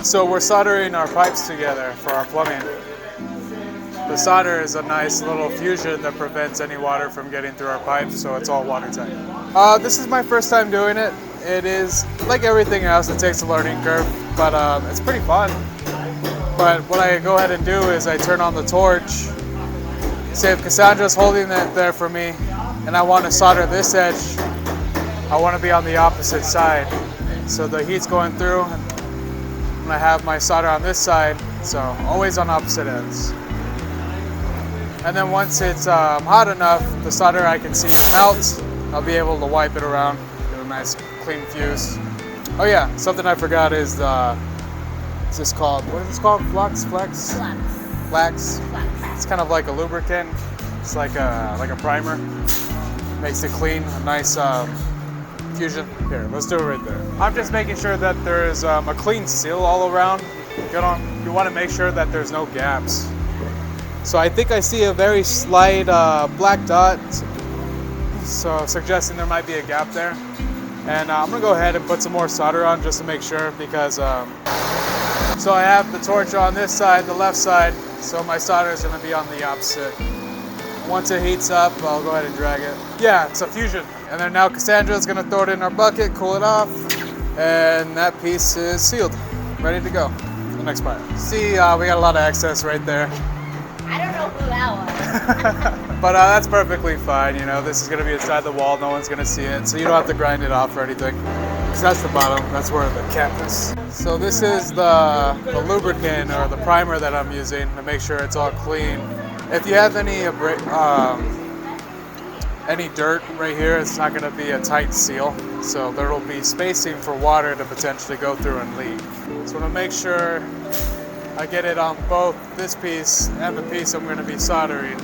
So we're soldering our pipes together for our plumbing. The solder is a nice little fusion that prevents any water from getting through our pipes, so it's all watertight. This is my first time doing it. It is, like everything else, it takes a learning curve, but it's pretty fun. But what I go ahead and do is I turn on the torch. Say if Kassandra's holding it there for me, and I want to solder this edge, I want to be on the opposite side. So the heat's going through, and I have my solder on this side, so always on opposite ends. And then once it's hot enough, the solder I can see it melt, I'll be able to wipe it around, get a nice clean fuse. Oh yeah, something I forgot is what's this called? What is this called? Flex? Flax. It's kind of like a lubricant. It's like a primer. Makes it clean, a nice fusion. Here, let's do it right there. I'm just making sure that there's a clean seal all around. You want to make sure that there's no gaps. So I think I see a very slight black dot, so suggesting there might be a gap there. And I'm gonna go ahead and put some more solder on just to make sure, because so I have the torch on this side, the left side, so my solder is gonna be on the opposite. Once it heats up, I'll go ahead and drag it. Yeah, it's a fusion. And then now Kassandra's gonna throw it in our bucket, cool it off, and that piece is sealed, ready to go. The next part. See, we got a lot of excess right there. I don't know who that was. But that's perfectly fine, you know, this is gonna be inside the wall, no one's gonna see it, so you don't have to grind it off or anything. Because that's the bottom, that's where the cap is. So this is the lubricant or the primer that I'm using to make sure it's all clean. If you have any dirt right here, it's not gonna be a tight seal, so there will be spacing for water to potentially go through and leak. So I'm gonna make sure I get it on both this piece and the piece I'm going to be soldering.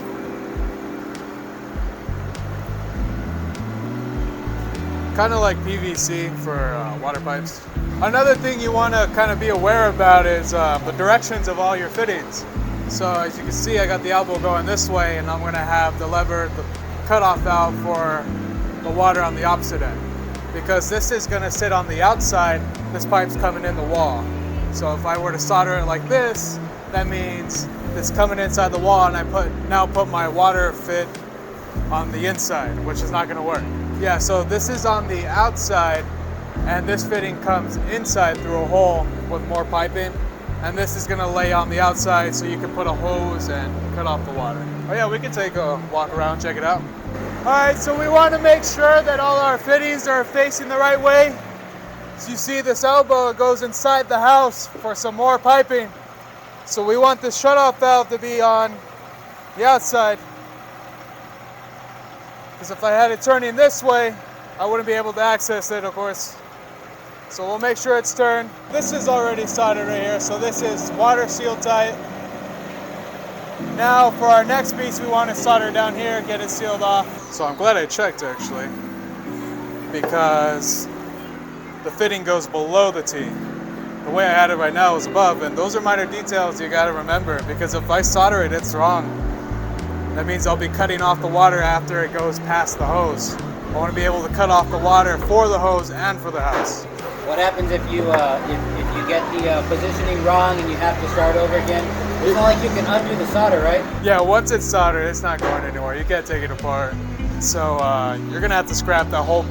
Kind of like PVC for water pipes. Another thing you want to kind of be aware about is the directions of all your fittings. So as you can see, I got the elbow going this way, and I'm going to have the lever, the cutoff valve for the water on the opposite end. Because this is going to sit on the outside, this pipe's coming in the wall. So if I were to solder it like this, that means it's coming inside the wall, and I now put my water fit on the inside, which is not gonna work. Yeah, so this is on the outside, and this fitting comes inside through a hole with more piping, and this is gonna lay on the outside so you can put a hose and cut off the water. Oh yeah, we can take a walk around, check it out. All right, so we wanna make sure that all our fittings are facing the right way. So you see this elbow goes inside the house for some more piping. So we want this shutoff valve to be on the outside. Because if I had it turning this way, I wouldn't be able to access it, of course. So we'll make sure it's turned. This is already soldered right here, so this is water seal tight. Now for our next piece, we want to solder down here, get it sealed off. So I'm glad I checked actually, because the fitting goes below the T. The way I had it right now is above, and those are minor details you gotta remember, because if I solder it, it's wrong. That means I'll be cutting off the water after it goes past the hose. I wanna be able to cut off the water for the hose and for the house. What happens if you get the positioning wrong and you have to start over again? It's not like you can undo the solder, right? Yeah, once it's soldered, it's not going anywhere. You can't take it apart. So you're gonna have to scrap that whole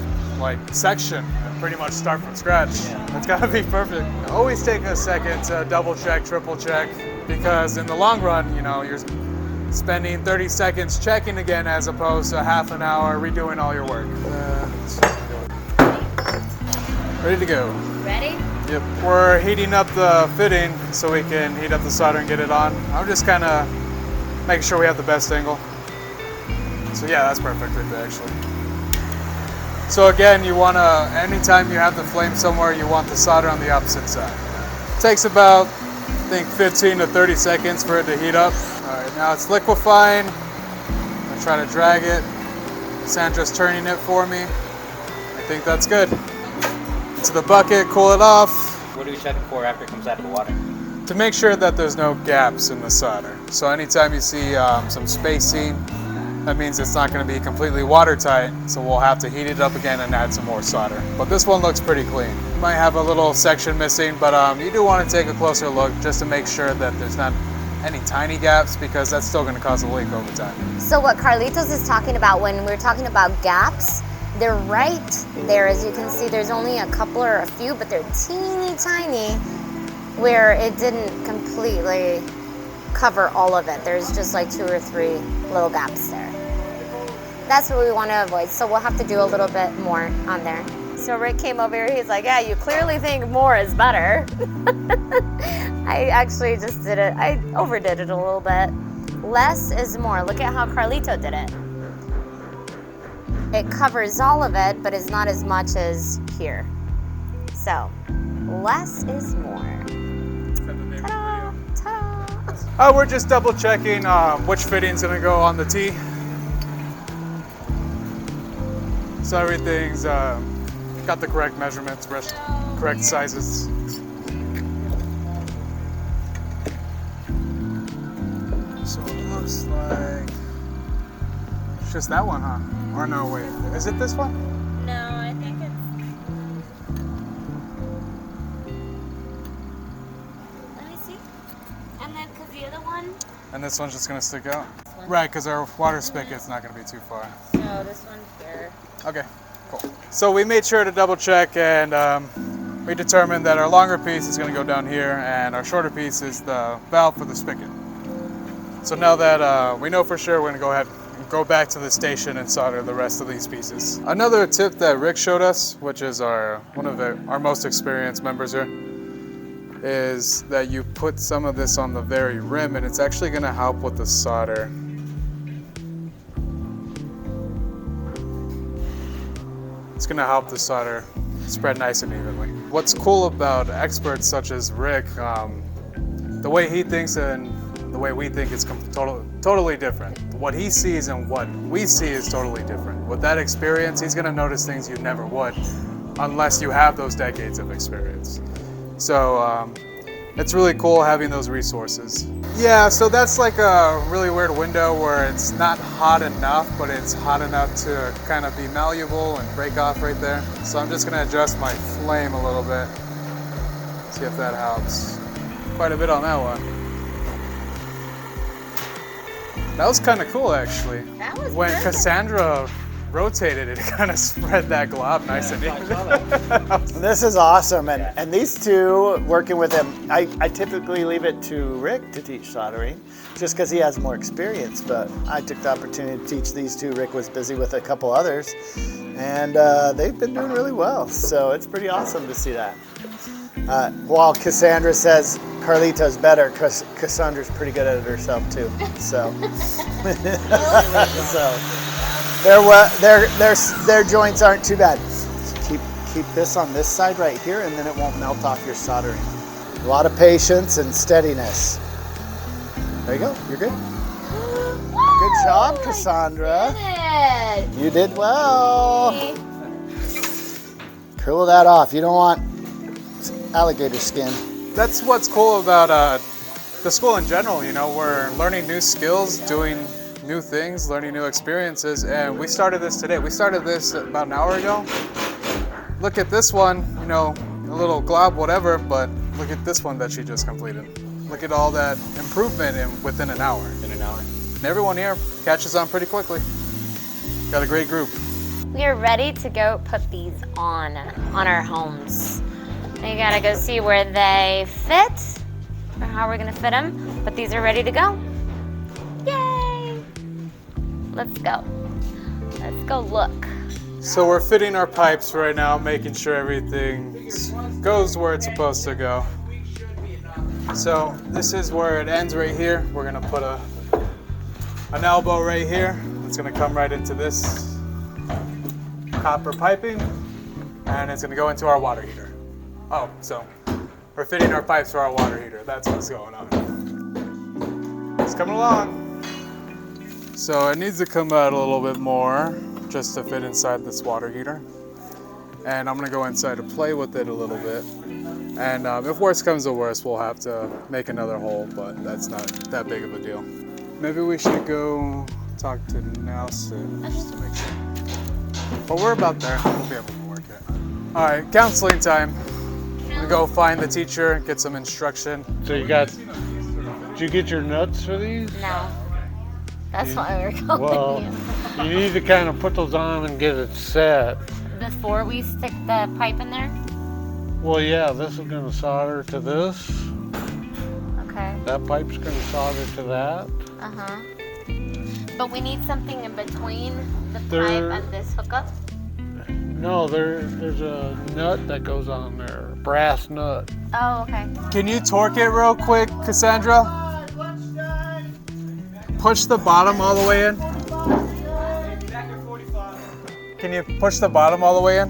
section and pretty much start from scratch. Yeah. It's gotta be perfect. Always take a second to double check, triple check, because in the long run, you know, you're spending 30 seconds checking again as opposed to half an hour redoing all your work. Ready to go. Ready? Yep. We're heating up the fitting so we can heat up the solder and get it on. I'm just kind of making sure we have the best angle. So yeah, that's perfect right there actually. So again, you want to, anytime you have the flame somewhere, you want the solder on the opposite side. It takes about, I think, 15 to 30 seconds for it to heat up. All right, now it's liquefying. I'm gonna try to drag it. Sandra's turning it for me. I think that's good. Into the bucket, cool it off. What are we checking for after it comes out of the water? To make sure that there's no gaps in the solder. So anytime you see some spacing, that means it's not going to be completely watertight, so we'll have to heat it up again and add some more solder. But this one looks pretty clean. You might have a little section missing, but you do want to take a closer look just to make sure that there's not any tiny gaps, because that's still going to cause a leak over time. So what Carlitos is talking about when we're talking about gaps, they're right there. As you can see, there's only a couple or a few, but they're teeny tiny where it didn't completely cover all of it. There's just like 2 or 3 little gaps there. That's what we want to avoid. So we'll have to do a little bit more on there. So Rick came over here, he's like, yeah, you clearly think more is better. I actually just did it, I overdid it a little bit. Less is more. Look at how Carlito did it. It covers all of it, but it's not as much as here. So, less is more. Ta-da! Ta-da! We're just double checking which fitting's gonna go on the T. So everything's got the correct measurements, correct sizes. So it looks like it's just that one, huh? Or no, wait, is it this one? No, I think it's... Let me see. And then, because the other one... And this one's just gonna stick out? Right, because our water spigot's not gonna be too far. No, this one here. Okay, cool. So we made sure to double check, and we determined that our longer piece is gonna go down here, and our shorter piece is the valve for the spigot. So now that we know for sure, we're gonna go ahead and go back to the station and solder the rest of these pieces. Another tip that Rick showed us, which is one of our most experienced members here, is that you put some of this on the very rim, and it's actually gonna help with the solder. It's gonna help the solder spread nice and evenly. What's cool about experts such as Rick, the way he thinks and the way we think is totally different. What he sees and what we see is totally different. With that experience, he's gonna notice things you never would unless you have those decades of experience. So it's really cool having those resources. Yeah, so that's like a really weird window where it's not hot enough, but it's hot enough to kind of be malleable and break off right there. So I'm just gonna adjust my flame a little bit, see if that helps. Quite a bit on that one. That was kind of cool, actually. That was when perfect. Cassandra rotated, it kind of spread that glob nice and even. This is awesome, and these two, working with him, I typically leave it to Rick to teach soldering, just because he has more experience, but I took the opportunity to teach these two. Rick was busy with a couple others, and they've been doing really well, so it's pretty awesome to see that. While Cassandra says Carlito's better, because Cassandra's pretty good at it herself too. So, their joints aren't too bad. Keep this on this side right here, and then it won't melt off your soldering. A lot of patience and steadiness. There you go. You're good. Good job, Cassandra. I did it. You did well. Cool that off. You don't want alligator skin. That's what's cool about the school in general. You know, we're learning new skills, doing new things, learning new experiences, and we started this today. We started this about an hour ago. Look at this one, you know, a little glob, whatever, but look at this one that she just completed. Look at all that improvement within an hour. And everyone here catches on pretty quickly. Got a great group. We are ready to go put these on our homes. We gotta go see where they fit, or how we're gonna fit them, but these are ready to go. Yay! Let's go. Let's go look. So we're fitting our pipes right now, making sure everything goes where it's supposed to go. So this is where it ends right here. We're gonna put an elbow right here. It's gonna come right into this copper piping, and it's gonna go into our water heater. Oh, so we're fitting our pipes for our water heater. That's what's going on. It's coming along. So it needs to come out a little bit more just to fit inside this water heater. And I'm gonna go inside to play with it a little bit. And if worse comes to worse, we'll have to make another hole, but that's not that big of a deal. Maybe we should go talk to Nelson just to make sure. But we're about there. We'll be able to work it. All right, counseling time. I'm gonna go find the teacher, get some instruction. So you got, did you get your nuts for these? No. That's why we're calling Well, you. you need to kind of put those on and get it set. Before we stick the pipe in there? Well, yeah, this is going to solder to this. Okay. That pipe's going to solder to that. Uh-huh. But we need something in between the There- pipe and this hookup? No, there's a nut that goes on there, a brass nut. Oh, okay. Can you torque it real quick, Cassandra? Push the bottom all the way in. Can you push the bottom all the way in?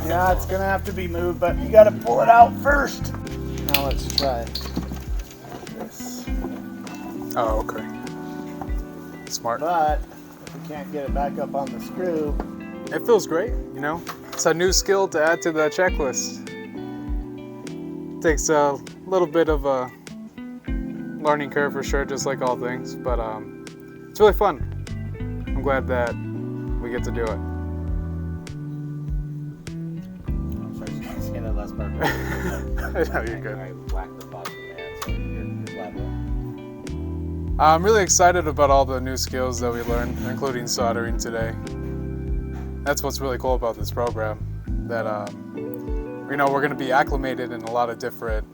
Yeah, it's gonna have to be moved, but you gotta pull it out first. Now let's try this. Oh, okay. Smart. But if we can't get it back up on the screw, It feels great, you know? It's a new skill to add to the checklist. Takes a little bit of a learning curve for sure, just like all things, but it's really fun. I'm glad that we get to do it. Skin it less perfect. No, you're good. I whacked the bottom man, so you're flat there. I'm really excited about all the new skills that we learned, including soldering today. That's what's really cool about this program, that you know, we're going to be acclimated in a lot of different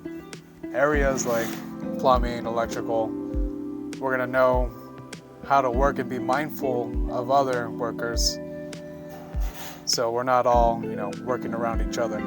areas like plumbing, electrical. We're going to know how to work and be mindful of other workers, so we're not all, you know, working around each other.